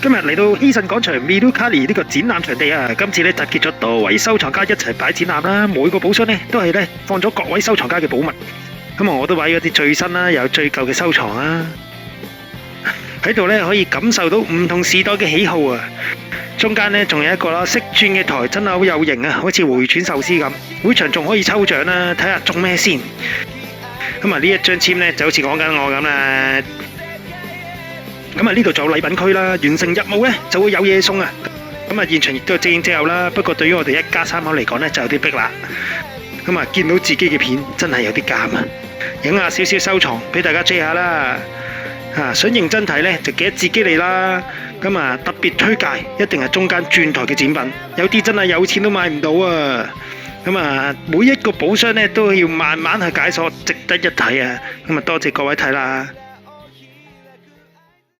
今日嚟到希慎廣場 Midukari 呢個展覽場地啊，今次咧集結咗多位收藏家一齊擺展覽啦。每個寶箱咧都係咧放咗各位收藏家嘅寶物。咁啊，我都擺咗啲最新啦，又有最舊嘅收藏啦。喺度咧可以感受到唔同時代嘅喜好啊。中間咧仲有一個啦，識轉嘅台真係好有型啊，好似回轉壽司咁。會場仲可以抽獎啦，睇下中咩先。咁啊，呢一張籤咧就好似講緊我咁啦。咁啊，呢度仲有禮品區啦，完成任務咧就會有嘢送啊！咁啊，現場亦都即影即有啦。不過對於我哋一家三口嚟講咧，就有啲逼啦。咁啊，見到自己嘅片真係有啲尷啊！影下少少收藏俾大家追下啦。想認真睇咧就記得自己嚟啦。咁啊，特別推介一定係中間轉台嘅展品，有啲真係有錢都買唔到啊！咁啊，每一個寶箱咧都要慢慢去解鎖，值得一睇啊！咁啊，多謝各位睇啦〜